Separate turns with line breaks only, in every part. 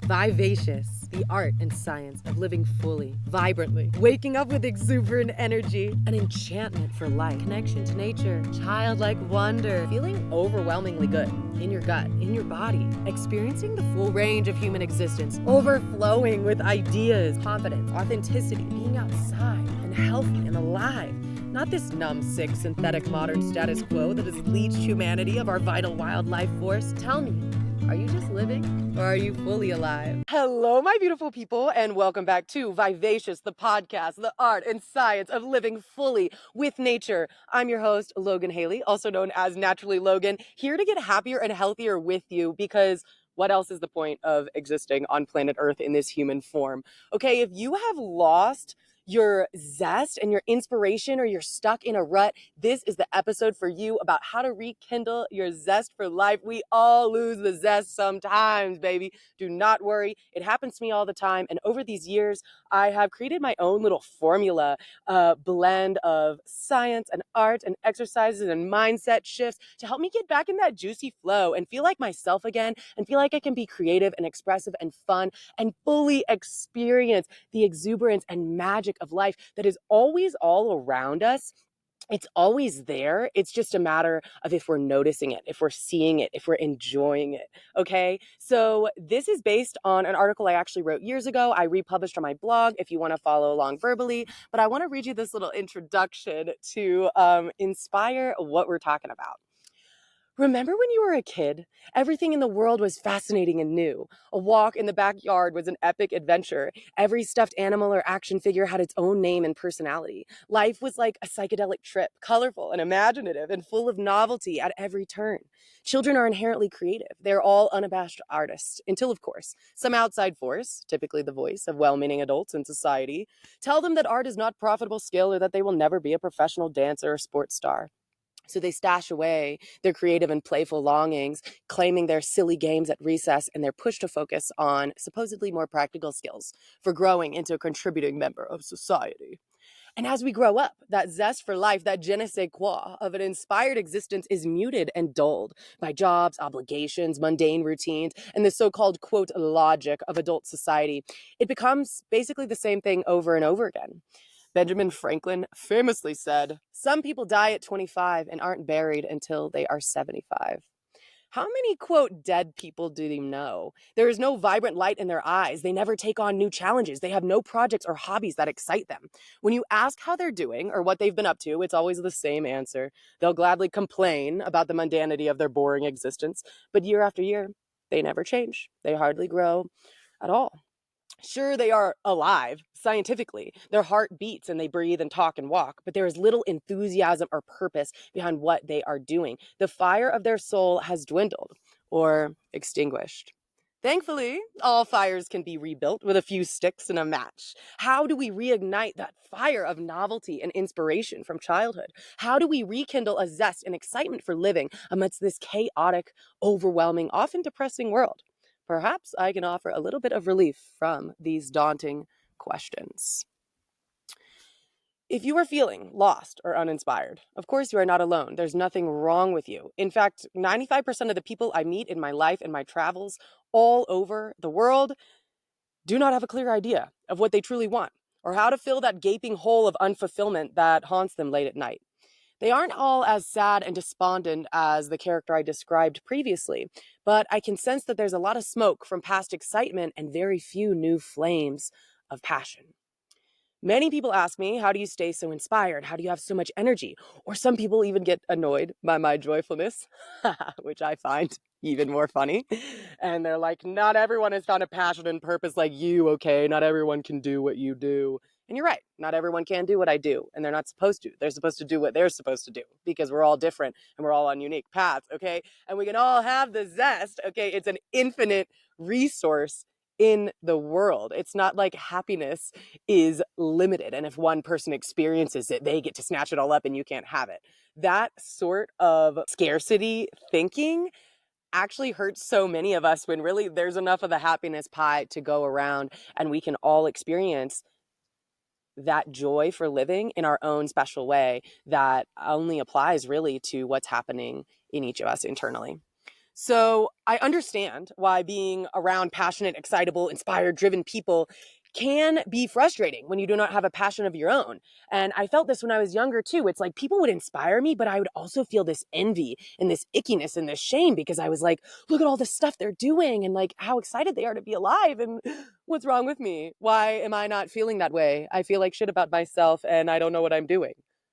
Vivacious, the art and science of living fully, vibrantly, waking up with exuberant energy, an enchantment for life, connection to nature, childlike wonder, feeling overwhelmingly good in your gut, in your body, experiencing the full range of human existence, overflowing with ideas, confidence, authenticity, being outside and healthy and alive. Not this numb, sick, synthetic modern status quo that has leached humanity of our vital wild life force. Tell me, are you just living or are you fully alive? Hello, my beautiful people, and welcome back to Vivacious, the podcast, the art and science of living fully with nature. I'm your host, Logan Haley, also known as Naturally Logan, here to get happier and healthier with you because what else is the point of existing on planet Earth in this human form? Okay, if you have lost your zest and your inspiration, or you're stuck in a rut, this is the episode for you about how to rekindle your zest for life. We all lose the zest sometimes, baby. Do not worry. It happens to me all the time. And over these years, I have created my own little formula, blend of science and art and exercises and mindset shifts to help me get back in that juicy flow and feel like myself again and feel like I can be creative and expressive and fun and fully experience the exuberance and magic of life that is always all around us. It's always there. It's just a matter of if we're noticing it, if we're seeing it, if we're enjoying it. Okay. So this is based on an article I actually wrote years ago. I republished on my blog if you want to follow along verbally, but I want to read you this little introduction to inspire what we're talking about. Remember when you were a kid? Everything in the world was fascinating and new. A walk in the backyard was an epic adventure. Every stuffed animal or action figure had its own name and personality. Life was like a psychedelic trip, colorful and imaginative and full of novelty at every turn. Children are inherently creative. They're all unabashed artists, until, of course, some outside force, typically the voice of well-meaning adults in society, tell them that art is not profitable skill or that they will never be a professional dancer or sports star. So they stash away their creative and playful longings, claiming their silly games at recess, and they're pushed to focus on supposedly more practical skills for growing into a contributing member of society. And as we grow up, that zest for life, that je ne sais quoi of an inspired existence is muted and dulled by jobs, obligations, mundane routines, and the so-called, quote, logic of adult society. It becomes basically the same thing over and over again. Benjamin Franklin famously said, "Some people die at 25 and aren't buried until they are 75. How many, quote, dead people do you know? There is no vibrant light in their eyes. They never take on new challenges. They have no projects or hobbies that excite them. When you ask how they're doing or what they've been up to, it's always the same answer. They'll gladly complain about the mundanity of their boring existence, but year after year, they never change. They hardly grow at all. Sure, they are alive scientifically. Their heart beats and they breathe and talk and walk, but there is little enthusiasm or purpose behind what they are doing. The fire of their soul has dwindled or extinguished. Thankfully, all fires can be rebuilt with a few sticks and a match. How do we reignite that fire of novelty and inspiration from childhood? How do we rekindle a zest and excitement for living amidst this chaotic, overwhelming, often depressing world? Perhaps I can offer a little bit of relief from these daunting questions. If you are feeling lost or uninspired, of course you are not alone. There's nothing wrong with you. In fact, 95% of the people I meet in my life and my travels all over the world do not have a clear idea of what they truly want or how to fill that gaping hole of unfulfillment that haunts them late at night. They aren't all as sad and despondent as the character I described previously, but I can sense that there's a lot of smoke from past excitement and very few new flames of passion. Many people ask me, how do you stay so inspired? How do you have so much energy? Or some people even get annoyed by my joyfulness, which I find even more funny. And they're like, not everyone has found a passion and purpose like you, okay? Not everyone can do what you do. And you're right, not everyone can do what I do, and they're not supposed to. They're supposed to do what they're supposed to do because we're all different and we're all on unique paths, okay? And we can all have the zest, okay? It's an infinite resource in the world. It's not like happiness is limited, and if one person experiences it, they get to snatch it all up and you can't have it. That sort of scarcity thinking actually hurts so many of us when really there's enough of the happiness pie to go around and we can all experience that joy for living in our own special way that only applies really to what's happening in each of us internally. So I understand why being around passionate, excitable, inspired, driven people can be frustrating when you do not have a passion of your own. And I felt this when I was younger too. It's like people would inspire me, but I would also feel this envy and this ickiness and this shame because I was like, look at all the stuff they're doing and like how excited they are to be alive. And what's wrong with me? Why am I not feeling that way? I feel like shit about myself and I don't know what I'm doing.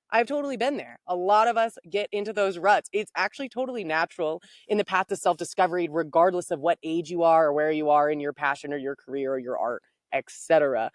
I've totally been there. A lot of us get into those ruts. It's actually totally natural in the path to self-discovery, regardless of what age you are or where you are in your passion or your career or your art, etc.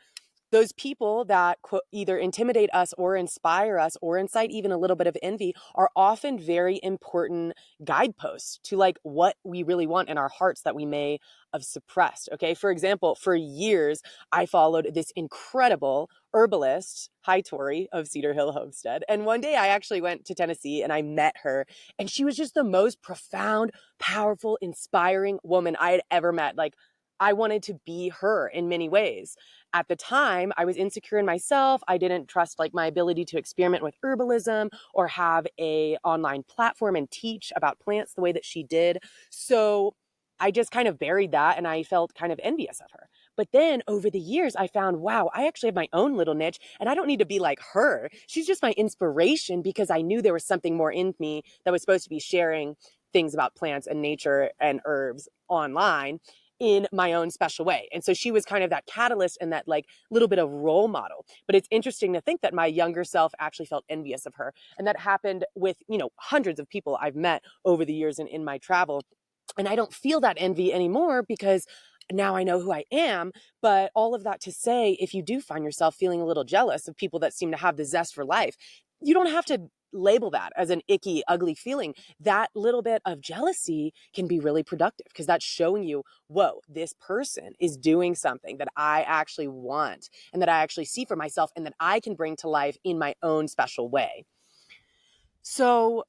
Those people that either intimidate us or inspire us or incite even a little bit of envy are often very important guideposts to like what we really want in our hearts that we may have suppressed. Okay. For example, for years, I followed this incredible herbalist, Hi Tori of Cedar Hill Homestead. And one day I actually went to Tennessee and I met her, and she was just the most profound, powerful, inspiring woman I had ever met. Like, I wanted to be her in many ways. At the time, I was insecure in myself. I didn't trust like my ability to experiment with herbalism or have a online platform and teach about plants the way that she did. So I just kind of buried that and I felt kind of envious of her. But then over the years, I found, wow, I actually have my own little niche and I don't need to be like her. She's just my inspiration because I knew there was something more in me that was supposed to be sharing things about plants and nature and herbs online in my own special way. And so she was kind of that catalyst and that like little bit of role model. But it's interesting to think that my younger self actually felt envious of her. And that happened with, hundreds of people I've met over the years and in my travel. And I don't feel that envy anymore because now I know who I am. But all of that to say, if you do find yourself feeling a little jealous of people that seem to have the zest for life, you don't have to label that as an icky, ugly feeling. That little bit of jealousy can be really productive because that's showing you, whoa, this person is doing something that I actually want and that I actually see for myself and that I can bring to life in my own special way. So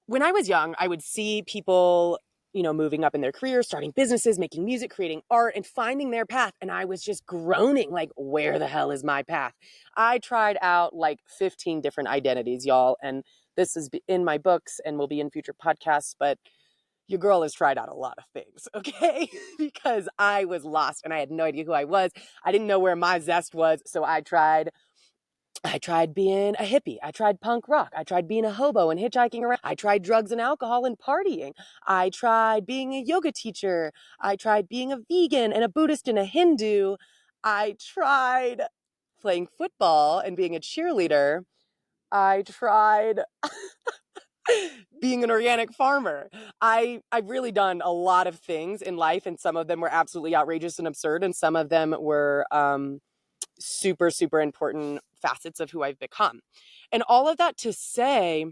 when I was young, I would see people, moving up in their careers, starting businesses, making music, creating art, and finding their path. And I was just groaning, like, where the hell is my path? I tried out like 15 different identities, y'all. And this is in my books and will be in future podcasts, but your girl has tried out a lot of things, okay? Because I was lost and I had no idea who I was. I didn't know where my zest was. So I tried being a hippie. I tried punk rock. I tried being a hobo and hitchhiking around. I tried drugs and alcohol and partying. I tried being a yoga teacher. I tried being a vegan and a Buddhist and a Hindu. I tried playing football and being a cheerleader. I tried being an organic farmer. I've really done a lot of things in life, and some of them were absolutely outrageous and absurd, and some of them were super, super important facets of who I've become. And all of that to say,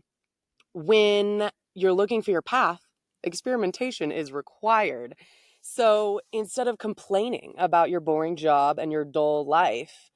when you're looking for your path, experimentation is required. So instead of complaining about your boring job and your dull life,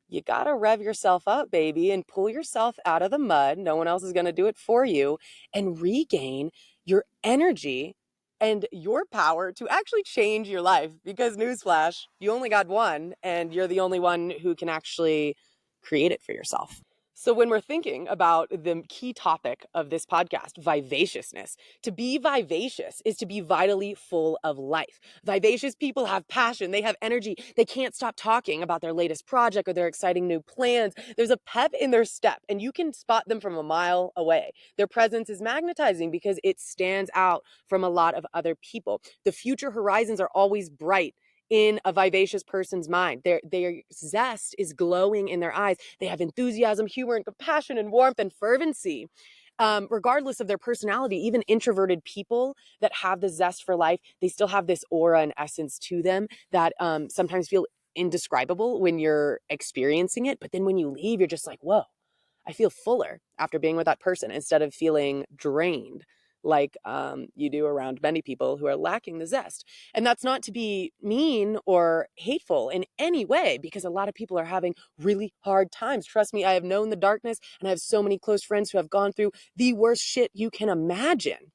you got to rev yourself up, baby, and pull yourself out of the mud. No one else is going to do it for you, and regain your energy and your power to actually change your life. Because newsflash, you only got one and you're the only one who can actually create it for yourself. So when we're thinking about the key topic of this podcast, vivaciousness, to be vivacious is to be vitally full of life. Vivacious people have passion. They have energy. They can't stop talking about their latest project or their exciting new plans. There's a pep in their step and you can spot them from a mile away. Their presence is magnetizing because it stands out from a lot of other people. The future horizons are always bright in a vivacious person's mind. Their zest is glowing in their eyes. They have enthusiasm, humor, and compassion, and warmth and fervency. Regardless of their personality, even introverted people that have the zest for life, they still have this aura and essence to them that sometimes feel indescribable when you're experiencing it. But then when you leave, you're just like, whoa, I feel fuller after being with that person instead of feeling drained like you do around many people who are lacking the zest. And that's not to be mean or hateful in any way, because a lot of people are having really hard times. Trust me, I have known the darkness, and I have so many close friends who have gone through the worst shit you can imagine.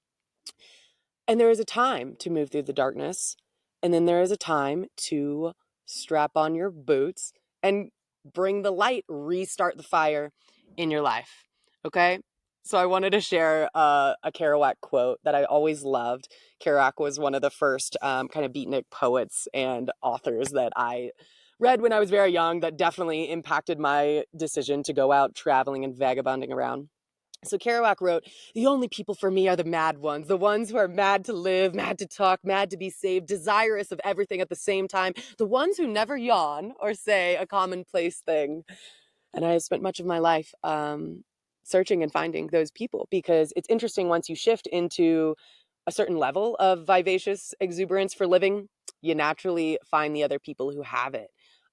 And there is a time to move through the darkness, and then there is a time to strap on your boots and bring the light, restart the fire in your life. Okay? So I wanted to share a Kerouac quote that I always loved. Kerouac was one of the first kind of beatnik poets and authors that I read when I was very young that definitely impacted my decision to go out traveling and vagabonding around. So Kerouac wrote, "The only people for me are the mad ones, the ones who are mad to live, mad to talk, mad to be saved, desirous of everything at the same time, the ones who never yawn or say a commonplace thing." And I have spent much of my life searching and finding those people, because it's interesting, once you shift into a certain level of vivacious exuberance for living, you naturally find the other people who have it.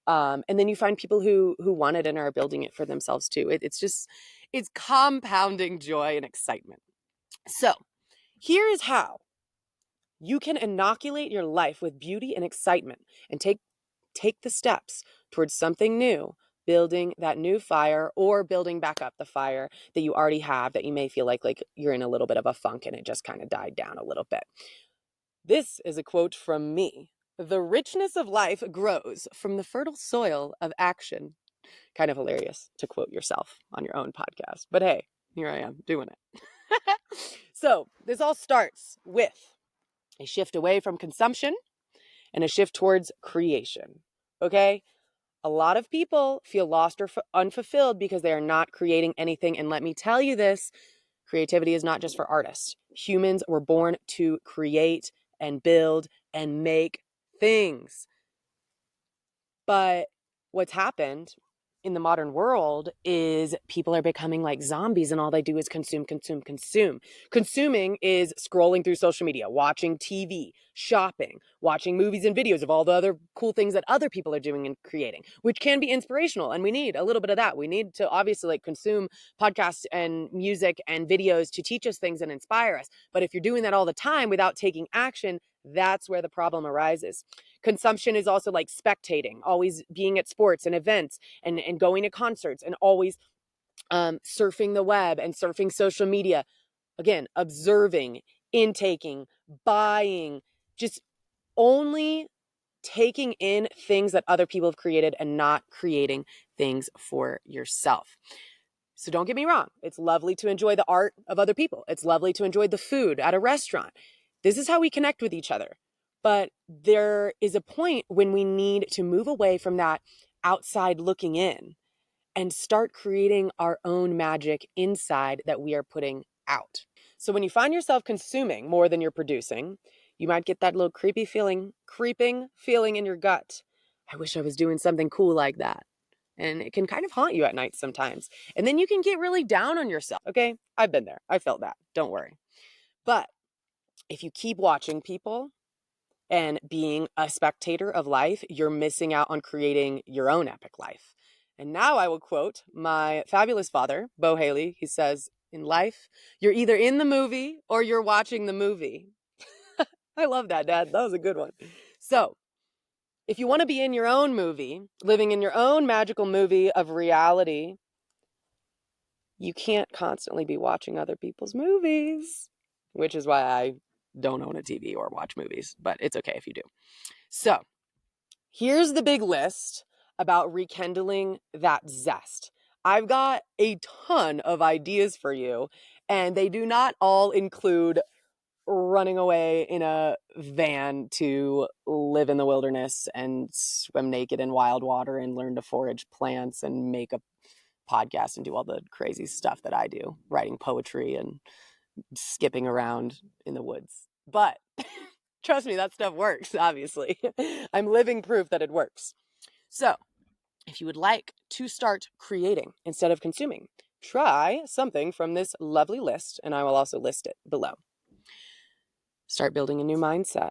And then you find people who want it and are building it for themselves too. It's compounding joy and excitement. So here is how you can inoculate your life with beauty and excitement and take the steps towards something new, building that new fire or building back up the fire that you already have, that you may feel like you're in a little bit of a funk and it just kind of died down a little bit. This is a quote from me. "The richness of life grows from the fertile soil of action." Kind of hilarious to quote yourself on your own podcast, but hey, here I am doing it. So this all starts with a shift away from consumption and a shift towards creation. Okay? A lot of people feel lost or unfulfilled because they are not creating anything. And let me tell you this, creativity is not just for artists. Humans were born to create and build and make things. But what's happened in the modern world is people are becoming like zombies, and all they do is consume, consume, consume. Consuming is scrolling through social media, watching TV, shopping, watching movies and videos of all the other cool things that other people are doing and creating, which can be inspirational. And we need a little bit of that. We need to obviously like consume podcasts and music and videos to teach us things and inspire us. But if you're doing that all the time without taking action, that's where the problem arises. Consumption is also like spectating, always being at sports and events and going to concerts, and always surfing the web and surfing social media. Again, observing, intaking, buying, just only taking in things that other people have created and not creating things for yourself. So don't get me wrong. It's lovely to enjoy the art of other people. It's lovely to enjoy the food at a restaurant. This is how we connect with each other. But there is a point when we need to move away from that outside looking in and start creating our own magic inside that we are putting out. So when you find yourself consuming more than you're producing, you might get that little creeping feeling in your gut. I wish I was doing something cool like that. And it can kind of haunt you at night sometimes. And then you can get really down on yourself. Okay, I've been there. I felt that. Don't worry. But if you keep watching people and being a spectator of life, you're missing out on creating your own epic life. And now I will quote my fabulous father, Bo Haley. He says, "In life, you're either in the movie or you're watching the movie." I love that, Dad. That was a good one. So if you want to be in your own movie, living in your own magical movie of reality, you can't constantly be watching other people's movies, which is why I don't own a TV or watch movies, but it's okay if you do. So here's the big list about rekindling that zest. I've got a ton of ideas for you, and they do not all include running away in a van to live in the wilderness and swim naked in wild water and learn to forage plants and make a podcast and do all the crazy stuff that I do, writing poetry and skipping around in the woods. But trust me, that stuff works, obviously. I'm living proof that it works. So if you would like to start creating instead of consuming, try something from this lovely list, and I will also list it below. Start building a new mindset.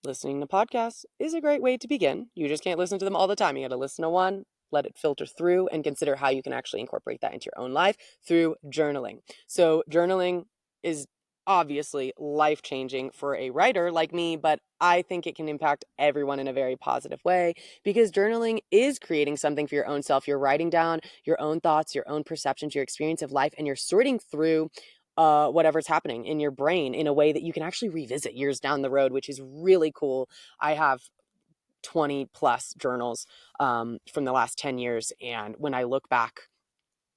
Listening to podcasts is a great way to begin. You just can't listen to them all the time. You got to listen to one, let it filter through, and consider how you can actually incorporate that into your own life through journaling. So journaling is obviously life-changing for a writer like me, but I think it can impact everyone in a very positive way, because journaling is creating something for your own self. You're writing down your own thoughts, your own perceptions, your experience of life, and you're sorting through whatever's happening in your brain in a way that you can actually revisit years down the road, which is really cool. I have 20 plus journals from the last 10 years. And when I look back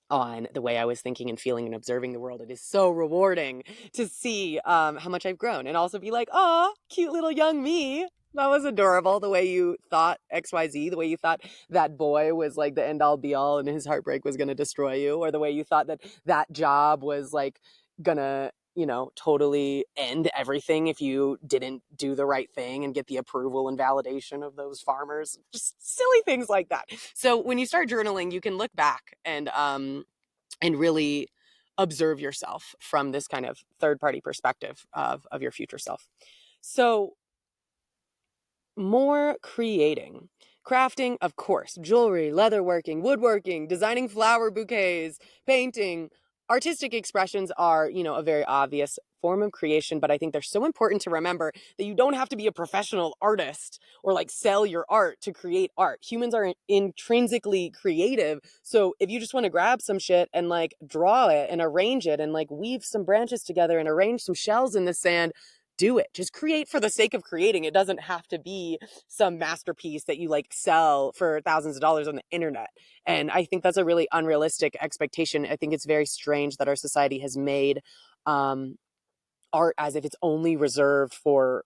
on the way I was thinking and feeling and observing the world. It is so rewarding to see how much I've grown and also be like, oh, cute little young me. That was adorable. The way you thought XYZ, the way you thought that boy was like the end all be all and his heartbreak was going to destroy you, or the way you thought that that job was like gonna, totally end everything if you didn't do the right thing and get the approval and validation of those farmers. Just silly things like that. So when you start journaling, you can look back and really observe yourself from this kind of third-party perspective of your future self. So more creating. Crafting, of course, jewelry, leatherworking, woodworking, designing flower bouquets, painting. Artistic expressions are, a very obvious form of creation, but I think they're so important to remember that you don't have to be a professional artist or like sell your art to create art. Humans are intrinsically creative. So if you just want to grab some shit and like draw it and arrange it and like weave some branches together and arrange some shells in the sand, do it. Just create for the sake of creating. It doesn't have to be some masterpiece that you like sell for thousands of dollars on the internet. And I think that's a really unrealistic expectation. I think it's very strange that our society has made art as if it's only reserved for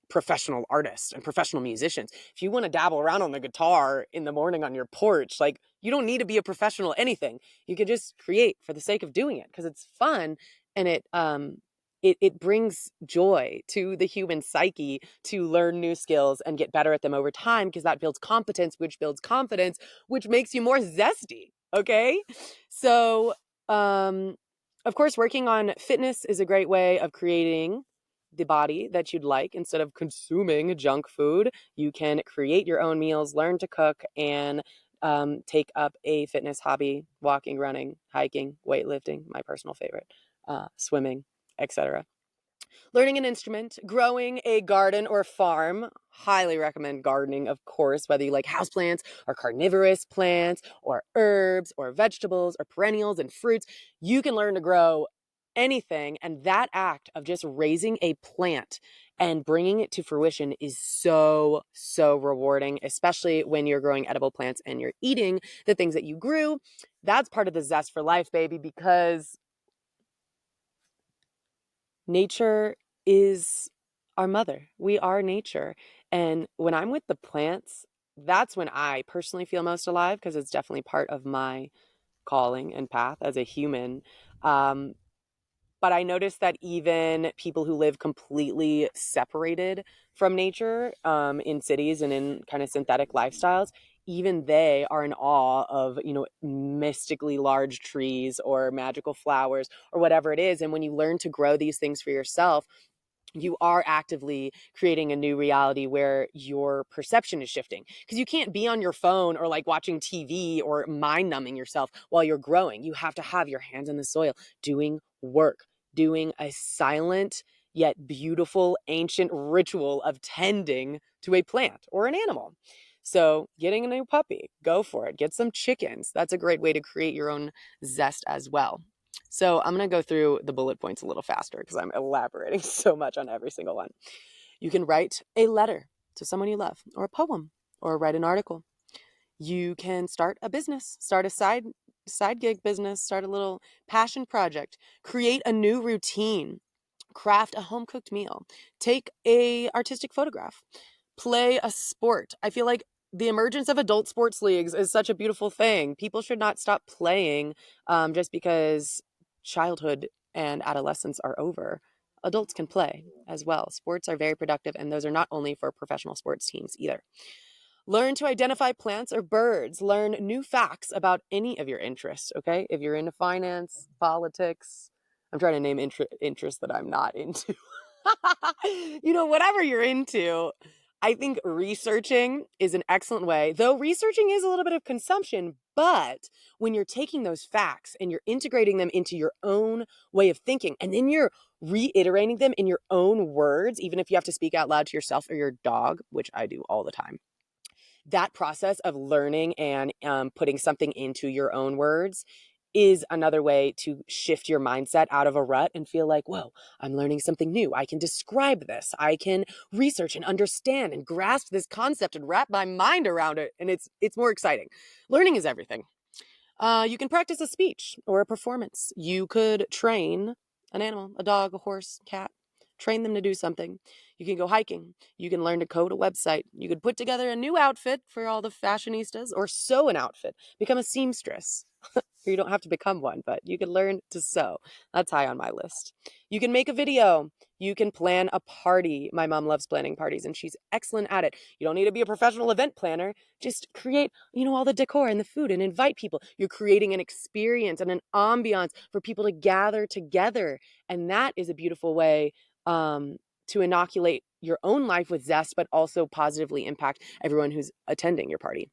professional artists and professional musicians. If you want to dabble around on the guitar in the morning on your porch, like you don't need to be a professional anything. You could just create for the sake of doing it because it's fun and it brings joy to the human psyche to learn new skills and get better at them over time because that builds competence, which builds confidence, which makes you more zesty. Okay. So, of course, working on fitness is a great way of creating the body that you'd like. Instead of consuming junk food, you can create your own meals, learn to cook, and take up a fitness hobby: walking, running, hiking, weightlifting, my personal favorite, swimming, etc. Learning an instrument, growing a garden or farm. Highly recommend gardening, of course, whether you like houseplants or carnivorous plants or herbs or vegetables or perennials and fruits. You can learn to grow anything. And that act of just raising a plant and bringing it to fruition is so, so rewarding, especially when you're growing edible plants and you're eating the things that you grew. That's part of the zest for life, baby, because nature is our mother. We are nature. And when I'm with the plants, that's when I personally feel most alive because it's definitely part of my calling and path as a human. Um, but I noticed that even people who live completely separated from nature in cities and in kind of synthetic lifestyles, even they are in awe of, mystically large trees or magical flowers or whatever it is. And when you learn to grow these things for yourself, you are actively creating a new reality where your perception is shifting because you can't be on your phone or like watching TV or mind numbing yourself while you're growing. You have to have your hands in the soil, doing work, doing a silent yet beautiful ancient ritual of tending to a plant or an animal. So getting a new puppy, go for it. Get some chickens. That's a great way to create your own zest as well. So I'm going to go through the bullet points a little faster because I'm elaborating so much on every single one. You can write a letter to someone you love, or a poem, or write an article. You can start a business, start a side gig business, start a little passion project, create a new routine, craft a home cooked meal, take a artistic photograph, play a sport. I feel like the emergence of adult sports leagues is such a beautiful thing. People should not stop playing just because childhood and adolescence are over. Adults can play as well. Sports are very productive, and those are not only for professional sports teams either. Learn to identify plants or birds. Learn new facts about any of your interests, okay? If you're into finance, politics, I'm trying to name interests that I'm not into. Whatever you're into, I think researching is an excellent way, though researching is a little bit of consumption. But when you're taking those facts and you're integrating them into your own way of thinking, and then you're reiterating them in your own words, even if you have to speak out loud to yourself or your dog, which I do all the time, that process of learning and putting something into your own words is another way to shift your mindset out of a rut and feel like, whoa, I'm learning something new. I can describe this. I can research and understand and grasp this concept and wrap my mind around it. And it's more exciting. Learning is everything. You can practice a speech or a performance. You could train an animal, a dog, a horse, cat, train them to do something. You can go hiking. You can learn to code a website. You could put together a new outfit for all the fashionistas or sew an outfit, become a seamstress. You don't have to become one, but you can learn to sew. That's high on my list. You can make a video. You can plan a party. My mom loves planning parties and she's excellent at it. You don't need to be a professional event planner. Just create, all the decor and the food and invite people. You're creating an experience and an ambiance for people to gather together. And that is a beautiful way to inoculate your own life with zest, but also positively impact everyone who's attending your party.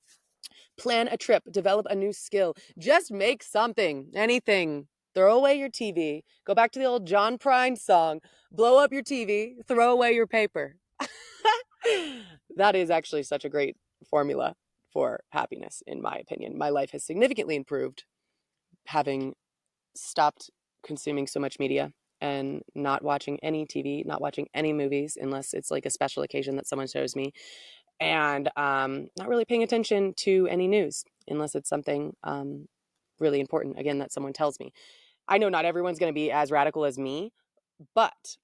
Plan a trip, develop a new skill, just make something, anything. Throw away your TV, go back to the old John Prine song, blow up your TV, throw away your paper. That is actually such a great formula for happiness, in my opinion. My life has significantly improved having stopped consuming so much media and not watching any TV, not watching any movies unless it's like a special occasion that someone shows me, and not really paying attention to any news unless it's something really important, again, that someone tells me. I know not everyone's going to be as radical as me, but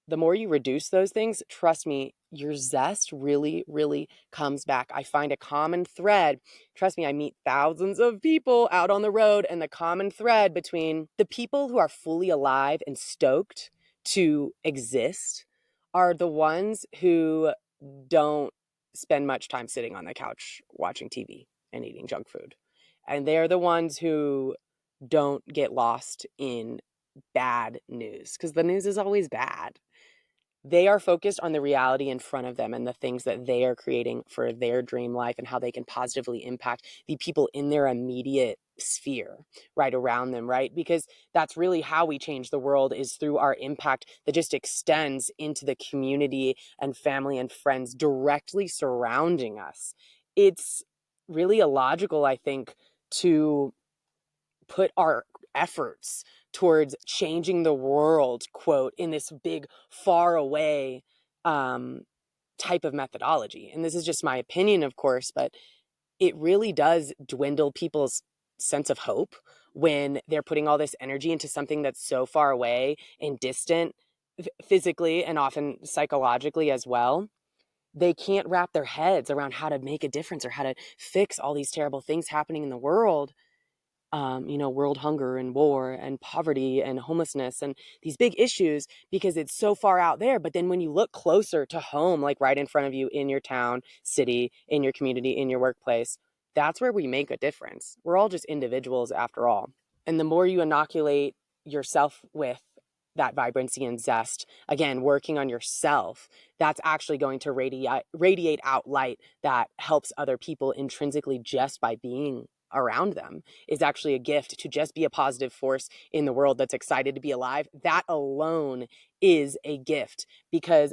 the more you reduce those things, trust me, your zest really, really comes back. I find a common thread. Trust me, I meet thousands of people out on the road, and the common thread between the people who are fully alive and stoked to exist are the ones who don't spend much time sitting on the couch watching TV and eating junk food. And they're the ones who don't get lost in bad news, because the news is always bad. They are focused on the reality in front of them and the things that they are creating for their dream life and how they can positively impact the people in their immediate sphere right around them, right? Because that's really how we change the world, is through our impact that just extends into the community and family and friends directly surrounding us. It's really illogical, I think, to put our efforts towards changing the world, quote, in this big, far away type of methodology. And this is just my opinion, of course, but it really does dwindle people's sense of hope when they're putting all this energy into something that's so far away and distant, physically and often psychologically as well. They can't wrap their heads around how to make a difference or how to fix all these terrible things happening in the world. World hunger and war and poverty and homelessness and these big issues, because it's so far out there. But then when you look closer to home, like right in front of you in your town, city, in your community, in your workplace, that's where we make a difference. We're all just individuals after all. And the more you inoculate yourself with that vibrancy and zest, again, working on yourself, that's actually going to radiate out light that helps other people intrinsically just by being around them. Is actually a gift. To just be a positive force in the world that's excited to be alive, that alone is a gift, because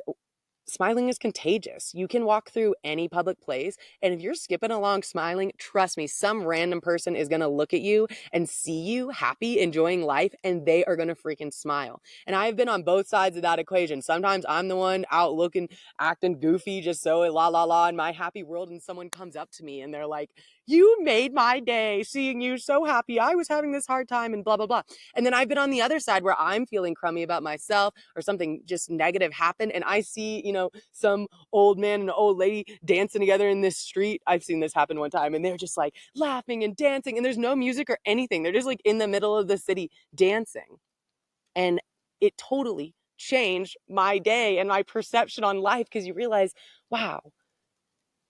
smiling is contagious. You can walk through any public place, and if you're skipping along smiling, trust me, some random person is going to look at you and see you happy, enjoying life, and they are going to freaking smile. And I've been on both sides of that equation. Sometimes I'm the one out looking, acting goofy, just so la la la in my happy world, and someone comes up to me and they're like, "You made my day, seeing you so happy. I was having this hard time," and blah, blah, blah. And then I've been on the other side where I'm feeling crummy about myself, or something just negative happened, and I see, some old man and old lady dancing together in this street. I've seen this happen one time, and they're just like laughing and dancing, and there's no music or anything. They're just like in the middle of the city dancing. And it totally changed my day and my perception on life, because you realize, wow,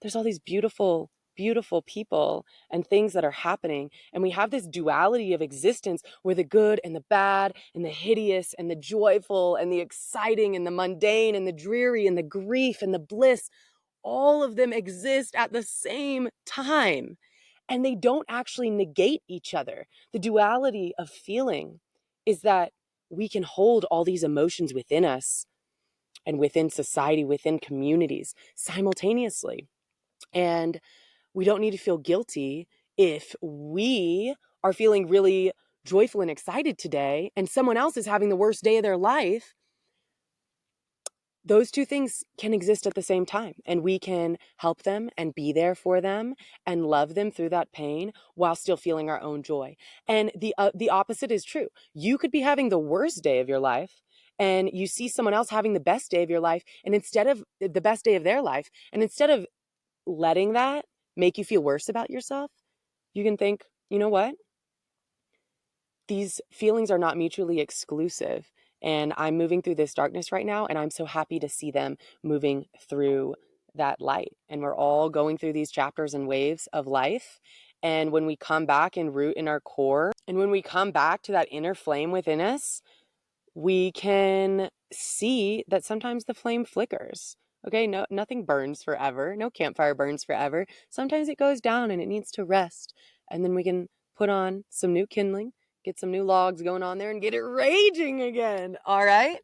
there's all these beautiful, beautiful people and things that are happening. And we have this duality of existence where the good and the bad and the hideous and the joyful and the exciting and the mundane and the dreary and the grief and the bliss, all of them exist at the same time. And they don't actually negate each other. The duality of feeling is that we can hold all these emotions within us and within society, within communities simultaneously. And we don't need to feel guilty if we are feeling really joyful and excited today and someone else is having the worst day of their life. those two things can exist at the same time, and we can help them and be there for them and love them through that pain while still feeling our own joy. And the opposite is true. You could be having the worst day of your life, and you see someone else having the best day of your life, and instead of the best day of their life, and instead of letting that make you feel worse about yourself, you can think, you know what? These feelings are not mutually exclusive. And I'm moving through this darkness right now, and I'm so happy to see them moving through that light. And we're all going through these chapters and waves of life. And when we come back and root in our core, and when we come back to that inner flame within us, we can see that sometimes the flame flickers. Okay, no, nothing burns forever. No campfire burns forever. Sometimes it goes down and it needs to rest. And then we can put on some new kindling, get some new logs going on there and get it raging again. All right.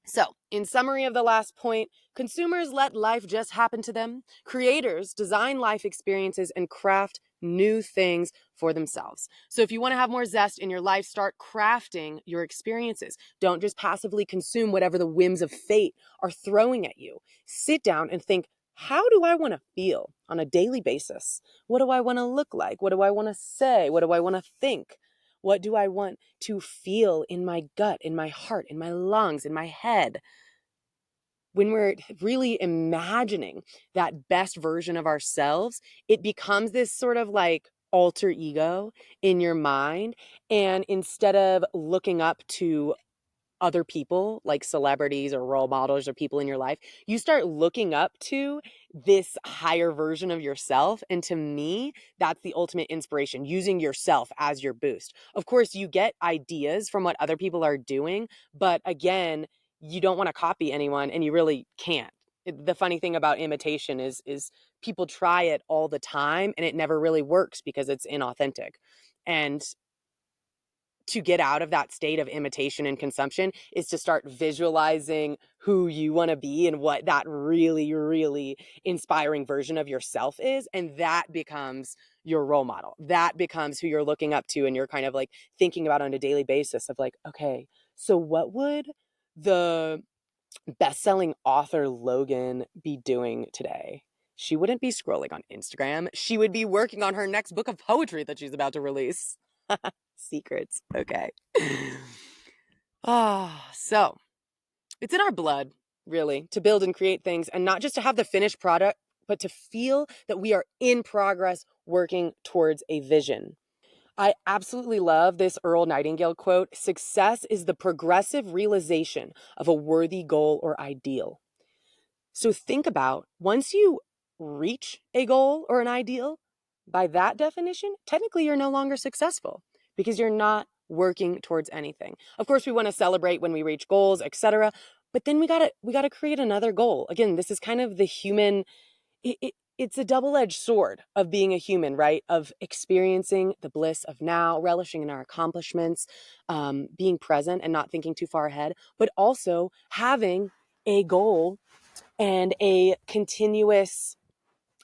So, in summary of the last point, consumers let life just happen to them. Creators design life experiences and craft new things for themselves. So, if you want to have more zest in your life, start crafting your experiences. Don't just passively consume whatever the whims of fate are throwing at you. Sit down and think, how do I want to feel on a daily basis? What do I want to look like? What do I want to say? What do I want to think? What do I want to feel in my gut, in my heart, in my lungs, in my head? When we're really imagining that best version of ourselves, it becomes this sort of like alter ego in your mind. And instead of looking up to other people like celebrities or role models or people in your life, you start looking up to this higher version of yourself. And to me, that's the ultimate inspiration, using yourself as your boost. Of course, you get ideas from what other people are doing, but again, you don't want to copy anyone, and you really can't. The funny thing about imitation is people try it all the time and it never really works because it's inauthentic. And to get out of that state of imitation and consumption is to start visualizing who you want to be and what that really, really inspiring version of yourself is. And that becomes your role model. That becomes who you're looking up to and you're kind of like thinking about on a daily basis of like, okay, so what would the best-selling author Logan be doing today? She wouldn't be scrolling on Instagram. She would be working on her next book of poetry that she's about to release. Secrets. Okay. So it's in our blood, really, to build and create things, and not just to have the finished product, but to feel that we are in progress working towards a vision. I absolutely love this Earl Nightingale quote: "Success is the progressive realization of a worthy goal or ideal." So think about, once you reach a goal or an ideal, by that definition, technically you're no longer successful because you're not working towards anything. Of course, we want to celebrate when we reach goals, etc. But then we gotta create another goal. Again, this is kind of the human. It's a double-edged sword of being a human, right? Of experiencing the bliss of now, relishing in our accomplishments, being present and not thinking too far ahead, but also having a goal and a continuous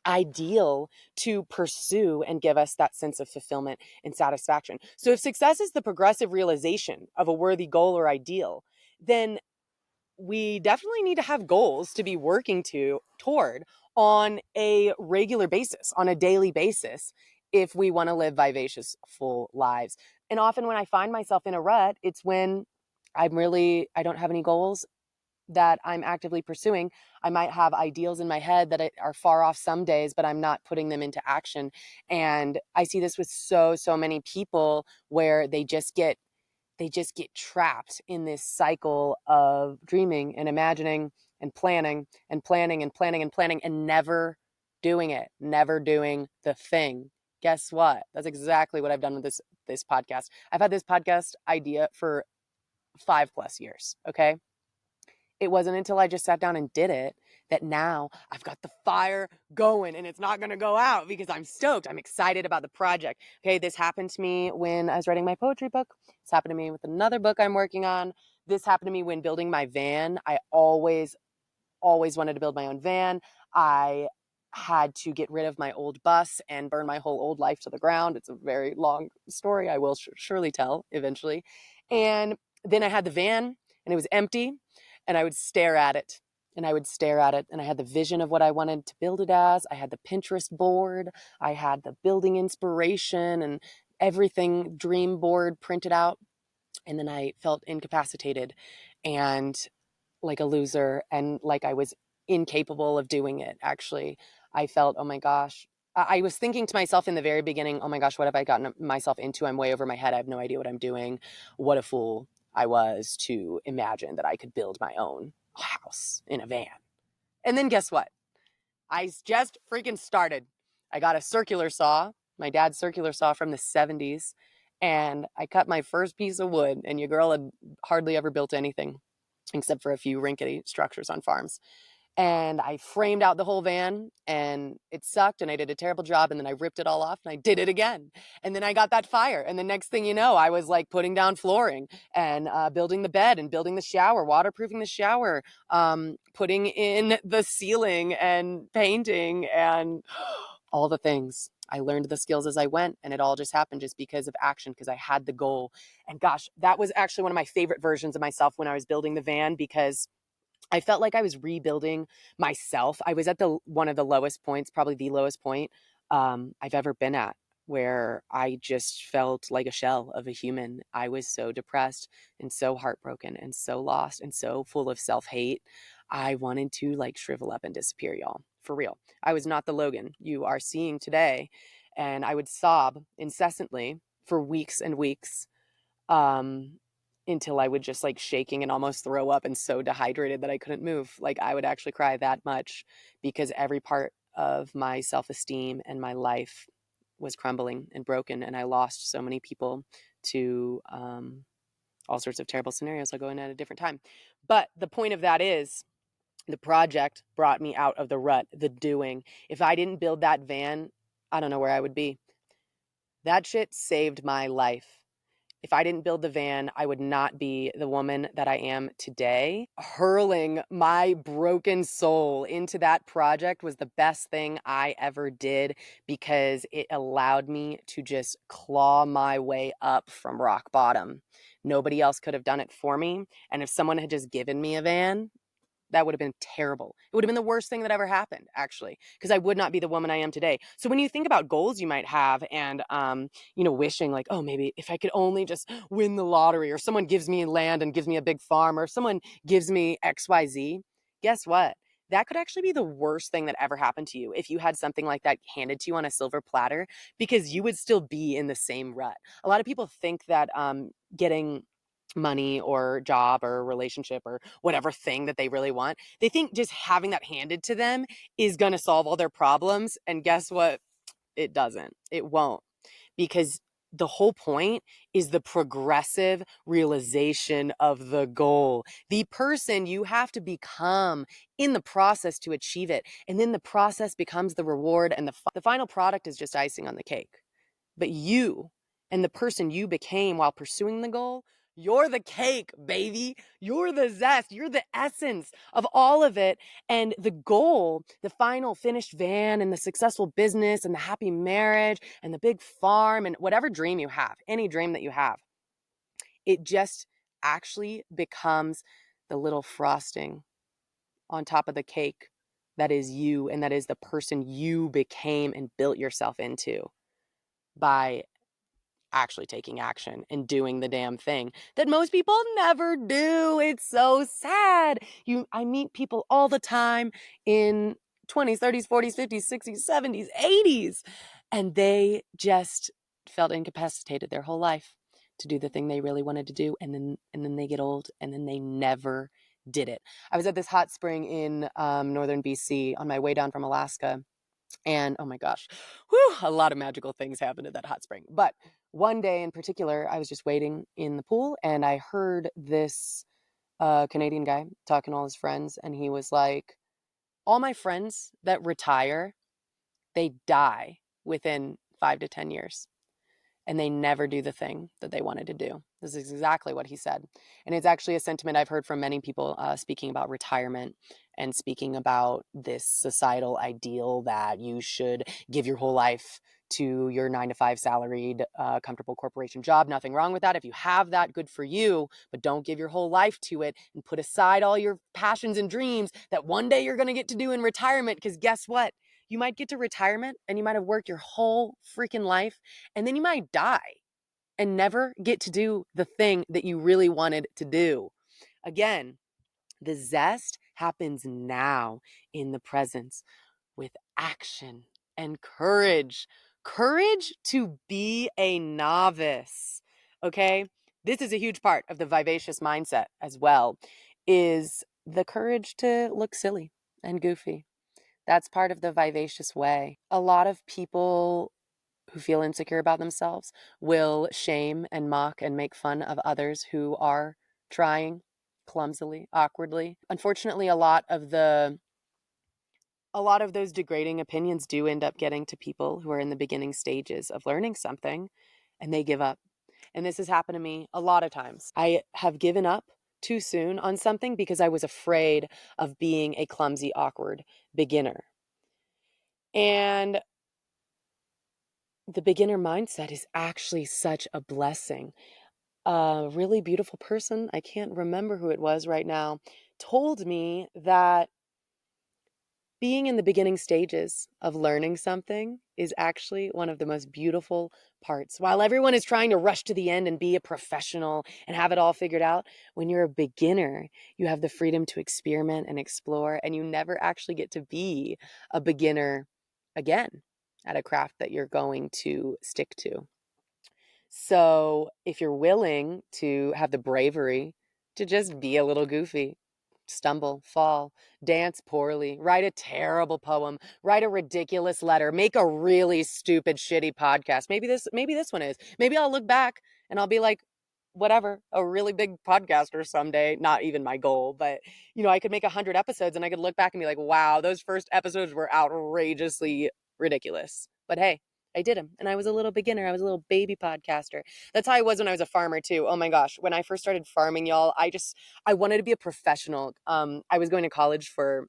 ideal to pursue and give us that sense of fulfillment and satisfaction. So if success is the progressive realization of a worthy goal or ideal, then we definitely need to have goals to be working toward on a regular basis, on a daily basis, if we want to live vivacious, full lives. And often when I find myself in a rut, it's when I don't have any goals that I'm actively pursuing. I might have ideals in my head that are far off some days, but I'm not putting them into action. And I see this with so many people where they just get trapped in this cycle of dreaming and imagining and planning and planning and planning and planning and never doing it, never doing the thing. Guess what? That's exactly what I've done with this podcast. I've had this podcast idea for 5+ years, okay? It wasn't until I just sat down and did it that now I've got the fire going, and it's not going to go out because I'm stoked. I'm excited about the project. Okay, this happened to me when I was writing my poetry book. It's happened to me with another book I'm working on. This happened to me when building my van. I always wanted to build my own van. I had to get rid of my old bus and burn my whole old life to the ground. It's a very long story. I will surely tell eventually. And then I had the van and it was empty. And I would stare at it and I would stare at it. And I had the vision of what I wanted to build it as. I had the Pinterest board. I had the building inspiration and everything dream board printed out. And then I felt incapacitated and like a loser and like I was incapable of doing it. Actually, I felt, oh my gosh. I was thinking to myself in the very beginning, oh my gosh, what have I gotten myself into? I'm way over my head. I have no idea what I'm doing. What a fool I was to imagine that I could build my own house in a van. And then guess what? I just freaking started. I got a circular saw, my dad's circular saw from the 70s, and I cut my first piece of wood, and your girl had hardly ever built anything except for a few rickety structures on farms. And I framed out the whole van and it sucked and I did a terrible job. And then I ripped it all off and I did it again. And then I got that fire. And the next thing you know, I was like putting down flooring and building the bed and building the shower, waterproofing the shower, putting in the ceiling and painting and all the things. I learned the skills as I went, and it all just happened just because of action, because I had the goal. And gosh, that was actually one of my favorite versions of myself when I was building the van, because I felt like I was rebuilding myself. I was at the one of the lowest points, probably the lowest point I've ever been at, where I just felt like a shell of a human. I was so depressed and so heartbroken and so lost and so full of self-hate. I wanted to like shrivel up and disappear, y'all. For real. I was not the Logan you are seeing today. And I would sob incessantly for weeks and weeks. Until I would just like shaking and almost throw up and so dehydrated that I couldn't move. Like I would actually cry that much because every part of my self-esteem and my life was crumbling and broken. And I lost so many people to all sorts of terrible scenarios. I'll go in at a different time. But the point of that is the project brought me out of the rut, the doing. If I didn't build that van, I don't know where I would be. That shit saved my life. If I didn't build the van, I would not be the woman that I am today. Hurling my broken soul into that project was the best thing I ever did, because it allowed me to just claw my way up from rock bottom. Nobody else could have done it for me. And if someone had just given me a van, that would have been terrible. It would have been the worst thing that ever happened, actually, because I would not be the woman I am today. So when you think about goals you might have and, wishing like, oh, maybe if I could only just win the lottery, or someone gives me land and gives me a big farm, or if someone gives me XYZ, guess what? That could actually be the worst thing that ever happened to you if you had something like that handed to you on a silver platter, because you would still be in the same rut. A lot of people think that getting money or job or relationship or whatever thing that they really want, they think just having that handed to them is going to solve all their problems. And guess what? It doesn't. It won't. Because the whole point is the progressive realization of the goal, the person you have to become in the process to achieve it. And then the process becomes the reward, and the final product is just icing on the cake. But you and the person you became while pursuing the goal, you're the cake, baby. You're the zest. You're the essence of all of it. And the goal, the final finished van and the successful business and the happy marriage and the big farm and whatever dream you have, any dream that you have, it just actually becomes the little frosting on top of the cake that is you, and that is the person you became and built yourself into by actually taking action and doing the damn thing that most people never do. It's so sad. I meet people all the time in 20s, 30s, 40s, 50s, 60s, 70s, 80s, and they just felt incapacitated their whole life to do the thing they really wanted to do, and then they get old and then they never did it. I was at this hot spring in northern BC on my way down from Alaska. And oh my gosh, a lot of magical things happened at that hot spring. But one day in particular, I was just waiting in the pool and I heard this Canadian guy talking to all his friends. And he was like, all my friends that retire, they die within 5 to 10 years. and they never do the thing that they wanted to do. This is exactly what he said. And it's actually a sentiment I've heard from many people speaking about retirement and speaking about this societal ideal that you should give your whole life to your 9-to-5 salaried, comfortable corporation job. Nothing wrong with that. If you have that, good for you, but don't give your whole life to it and put aside all your passions and dreams that one day you're going to get to do in retirement. Because guess what? You might get to retirement and you might have worked your whole freaking life, and then you might die and never get to do the thing that you really wanted to do. Again, the zest happens now in the presence with action and courage. Courage to be a novice. Okay? This is a huge part of the vivacious mindset as well, is the courage to look silly and goofy. That's part of the vivacious way. A lot of people who feel insecure about themselves will shame and mock and make fun of others who are trying clumsily, awkwardly. Unfortunately, a lot of those degrading opinions do end up getting to people who are in the beginning stages of learning something, and they give up. And this has happened to me a lot of times. I have given up too soon on something because I was afraid of being a clumsy, awkward beginner. And the beginner mindset is actually such a blessing. A really beautiful person, I can't remember who it was right now, told me that being in the beginning stages of learning something is actually one of the most beautiful parts. While everyone is trying to rush to the end and be a professional and have it all figured out, when you're a beginner, you have the freedom to experiment and explore, and you never actually get to be a beginner again at a craft that you're going to stick to. So if you're willing to have the bravery to just be a little goofy, stumble, fall, dance poorly, write a terrible poem, write a ridiculous letter, make a really stupid, shitty podcast. Maybe this one is. Maybe I'll look back and I'll be like, whatever, a really big podcaster someday. Not even my goal, but I could make 100 episodes and I could look back and be like, wow, those first episodes were outrageously ridiculous. But hey, I did them, and I was a little beginner. I was a little baby podcaster. That's how I was when I was a farmer too. Oh my gosh, when I first started farming, y'all, I wanted to be a professional. I was going to college for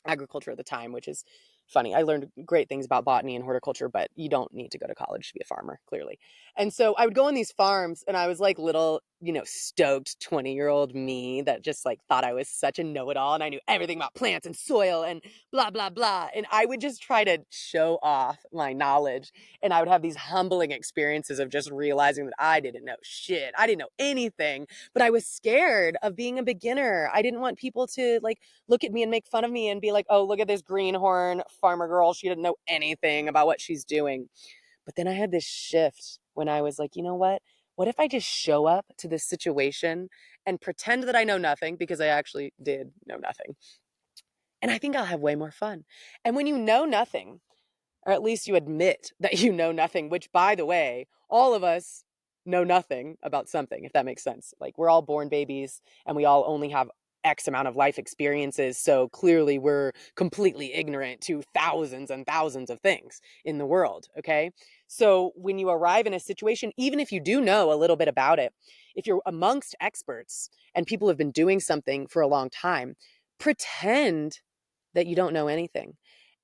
agriculture at the time, which is funny. I learned great things about botany and horticulture, but you don't need to go to college to be a farmer, clearly. And so I would go on these farms, and I was like little, stoked 20-year-old me that just like thought I was such a know-it-all and I knew everything about plants and soil and blah, blah, blah. And I would just try to show off my knowledge. And I would have these humbling experiences of just realizing that I didn't know shit. I didn't know anything, but I was scared of being a beginner. I didn't want people to like look at me and make fun of me and be like, oh, look at this greenhorn farmer girl. She didn't know anything about what she's doing. But then I had this shift when I was like, you know what? What if I just show up to this situation and pretend that I know nothing, because I actually did know nothing. And I think I'll have way more fun. And when you know nothing, or at least you admit that you know nothing, which, by the way, all of us know nothing about something, if that makes sense. Like, we're all born babies and we all only have X amount of life experiences. So clearly we're completely ignorant to thousands and thousands of things in the world. Okay. So when you arrive in a situation, even if you do know a little bit about it, if you're amongst experts and people have been doing something for a long time, pretend that you don't know anything.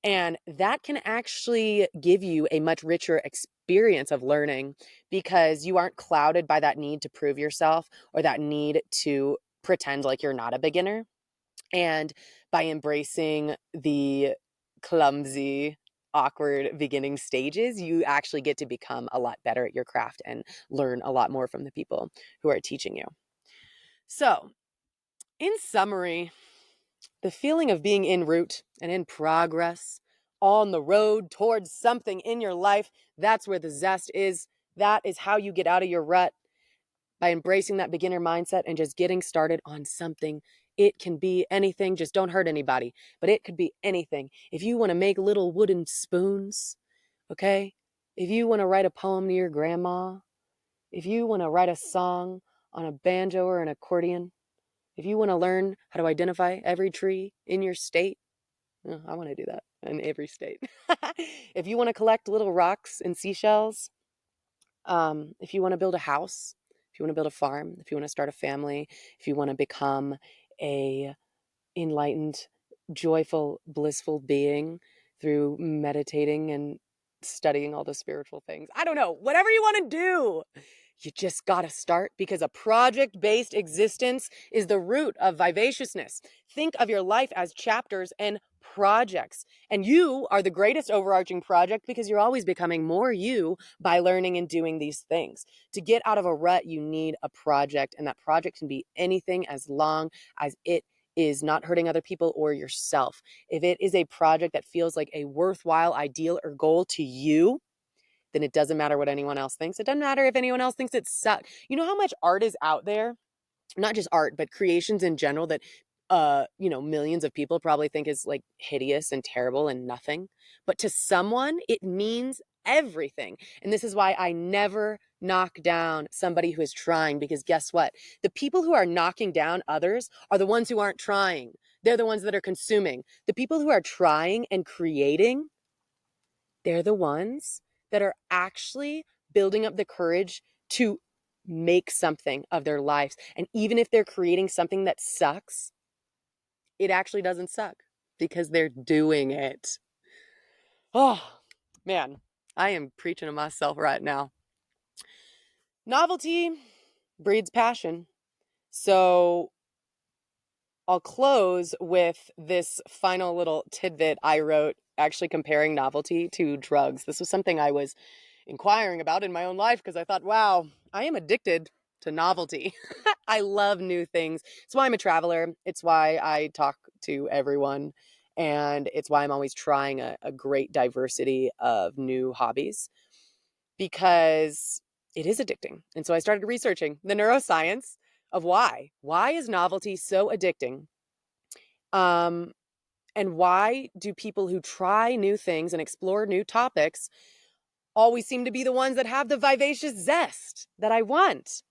And that can actually give you a much richer experience of learning, because you aren't clouded by that need to prove yourself or that need to pretend like you're not a beginner. And by embracing the clumsy, awkward beginning stages, you actually get to become a lot better at your craft and learn a lot more from the people who are teaching you. So, in summary, the feeling of being en route and in progress, on the road towards something in your life, that's where the zest is. That is how you get out of your rut, by embracing that beginner mindset and just getting started on something. It can be anything, just don't hurt anybody, but it could be anything. If you want to make little wooden spoons, okay? If you want to write a poem to your grandma, if you want to write a song on a banjo or an accordion, if you want to learn how to identify every tree in your state, I want to do that in every state. If you want to collect little rocks and seashells, If you want to build a house, if you want to build a farm, if you want to start a family, if you want to become a enlightened, joyful, blissful being through meditating and studying all the spiritual things. I don't know, whatever you want to do. You just got to start, because a project-based existence is the root of vivaciousness. Think of your life as chapters and projects. And you are the greatest overarching project, because you're always becoming more you by learning and doing these things. To get out of a rut, you need a project, and that project can be anything as long as it is not hurting other people or yourself. If it is a project that feels like a worthwhile ideal or goal to you, then it doesn't matter what anyone else thinks. It doesn't matter if anyone else thinks it sucks. You know how much art is out there? Not just art, but creations in general that millions of people probably think is like hideous and terrible and nothing. But to someone, it means everything. And this is why I never knock down somebody who is trying, because guess what? The people who are knocking down others are the ones who aren't trying. They're the ones that are consuming. The people who are trying and creating, they're the ones that are actually building up the courage to make something of their lives. And even if they're creating something that sucks, it actually doesn't suck because they're doing it. Oh, man, I am preaching to myself right now. Novelty breeds passion. So I'll close with this final little tidbit I wrote, actually comparing novelty to drugs. This was something I was inquiring about in my own life, because I thought, wow, I am addicted to novelty. I love new things. It's why I'm a traveler. It's why I talk to everyone. And it's why I'm always trying a great diversity of new hobbies, because it is addicting. And so I started researching the neuroscience of why. Why is novelty so addicting? And why do people who try new things and explore new topics always seem to be the ones that have the vivacious zest that I want?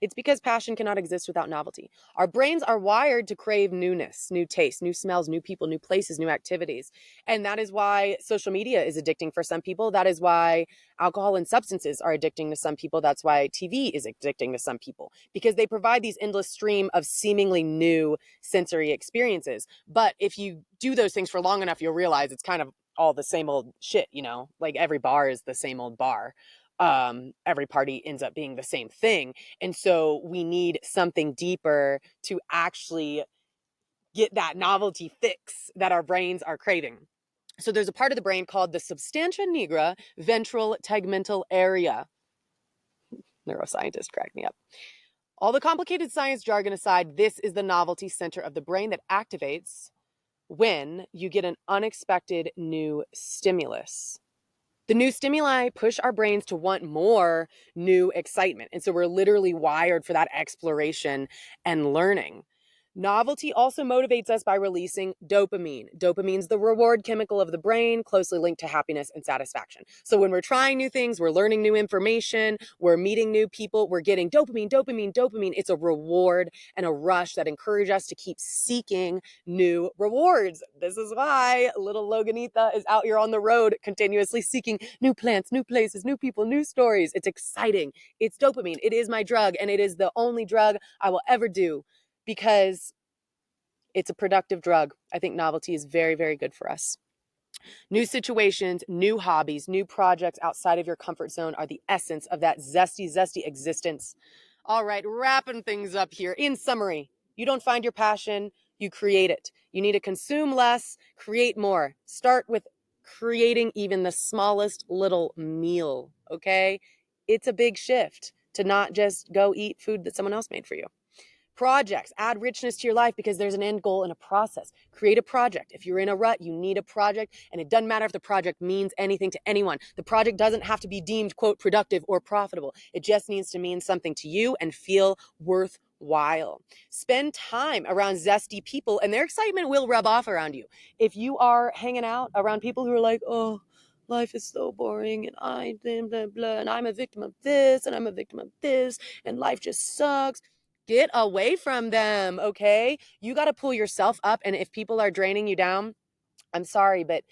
It's because passion cannot exist without novelty. Our brains are wired to crave newness, new tastes, new smells, new people, new places, new activities. And that is why social media is addicting for some people. That is why alcohol and substances are addicting to some people. That's why TV is addicting to some people, because they provide these endless stream of seemingly new sensory experiences. But if you do those things for long enough, you'll realize it's kind of all the same old shit, like every bar is the same old bar. Every party ends up being the same thing. And so we need something deeper to actually get that novelty fix that our brains are craving. So there's a part of the brain called the substantia nigra ventral tegmental area. Neuroscientists crack me up. All the complicated science jargon aside, this is the novelty center of the brain that activates when you get an unexpected new stimulus. The new stimuli push our brains to want more new excitement. And so we're literally wired for that exploration and learning. Novelty also motivates us by releasing dopamine. Dopamine's the reward chemical of the brain, closely linked to happiness and satisfaction. So when we're trying new things, we're learning new information, we're meeting new people, we're getting dopamine, dopamine, dopamine. It's a reward and a rush that encourage us to keep seeking new rewards. This is why little Loganita is out here on the road continuously seeking new plants, new places, new people, new stories. It's exciting. It's dopamine. It is my drug, and it is the only drug I will ever do, because it's a productive drug. I think novelty is very, very good for us. New situations, new hobbies, new projects outside of your comfort zone are the essence of that zesty, zesty existence. All right, wrapping things up here. In summary, you don't find your passion, you create it. You need to consume less, create more. Start with creating even the smallest little meal, okay? It's a big shift to not just go eat food that someone else made for you. Projects add richness to your life because there's an end goal and a process. Create a project. If you're in a rut, you need a project, and it doesn't matter if the project means anything to anyone. The project doesn't have to be deemed, quote, productive or profitable. It just needs to mean something to you and feel worthwhile. Spend time around zesty people, and their excitement will rub off around you. If you are hanging out around people who are like, oh, life is so boring, and I blah, blah, blah, and I'm a victim of this, and I'm a victim of this, and life just sucks. Get away from them, okay? You got to pull yourself up. And if people are draining you down, I'm sorry, but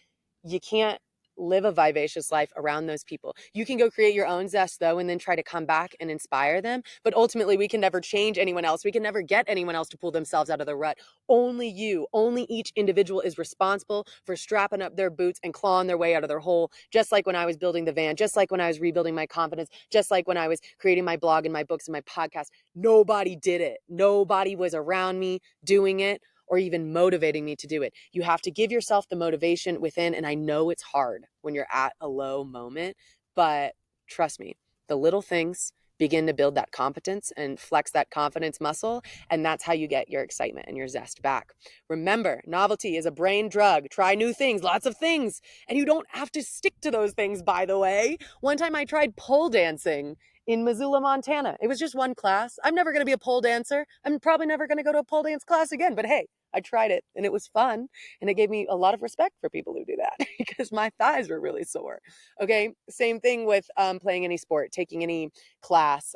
you can't live a vivacious life around those people. You can go create your own zest though, and then try to come back and inspire them. But ultimately, we can never change anyone else. We can never get anyone else to pull themselves out of the rut. Only you, only each individual is responsible for strapping up their boots and clawing their way out of their hole. Just like when I was building the van, just like when I was rebuilding my confidence, just like when I was creating my blog and my books and my podcast. Nobody did it. Nobody was around me doing it or even motivating me to do it. You have to give yourself the motivation within. And I know it's hard when you're at a low moment, but trust me, the little things begin to build that competence and flex that confidence muscle. And that's how you get your excitement and your zest back. Remember, novelty is a brain drug. Try new things, lots of things. And you don't have to stick to those things, by the way. One time I tried pole dancing in Missoula, Montana. It was just one class. I'm never going to be a pole dancer. I'm probably never going to go to a pole dance class again. But hey, I tried it and it was fun. And it gave me a lot of respect for people who do that because my thighs were really sore. Okay. Same thing with playing any sport, taking any class.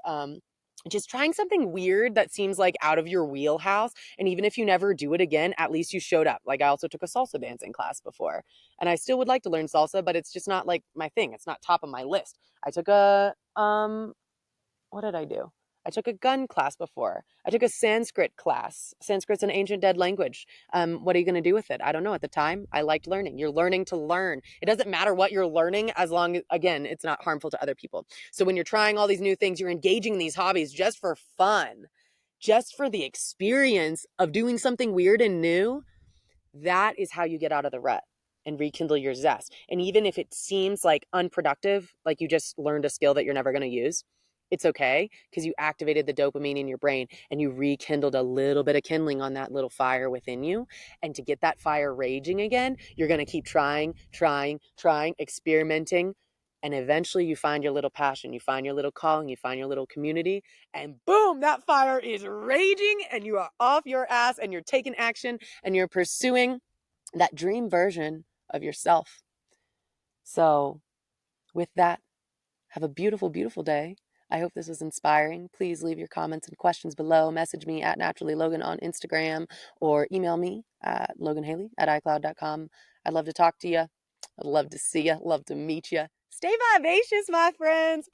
Just trying something weird that seems like out of your wheelhouse. And even if you never do it again, at least you showed up. Like I also took a salsa dancing class before and I still would like to learn salsa, but it's just not like my thing. It's not top of my list. I took a, what did I do? I took a gun class before. I took a Sanskrit class. Sanskrit's an ancient dead language. What are you going to do with it? I don't know. At the time, I liked learning. You're learning to learn. It doesn't matter what you're learning as long as, again, it's not harmful to other people. So when you're trying all these new things, you're engaging in these hobbies just for fun, just for the experience of doing something weird and new. That is how you get out of the rut and rekindle your zest. And even if it seems like unproductive, like you just learned a skill that you're never going to use, it's okay because you activated the dopamine in your brain and you rekindled a little bit of kindling on that little fire within you. And to get that fire raging again, you're going to keep trying, experimenting. And eventually you find your little passion, you find your little calling, you find your little community, and boom, that fire is raging and you are off your ass and you're taking action and you're pursuing that dream version of yourself. So with that, have a beautiful, beautiful day. I hope this was inspiring. Please leave your comments and questions below. Message me at naturallylogan on Instagram or email me at loganhaley@icloud.com. I'd love to talk to you. I'd love to see you. Love to meet you. Stay vivacious, my friends.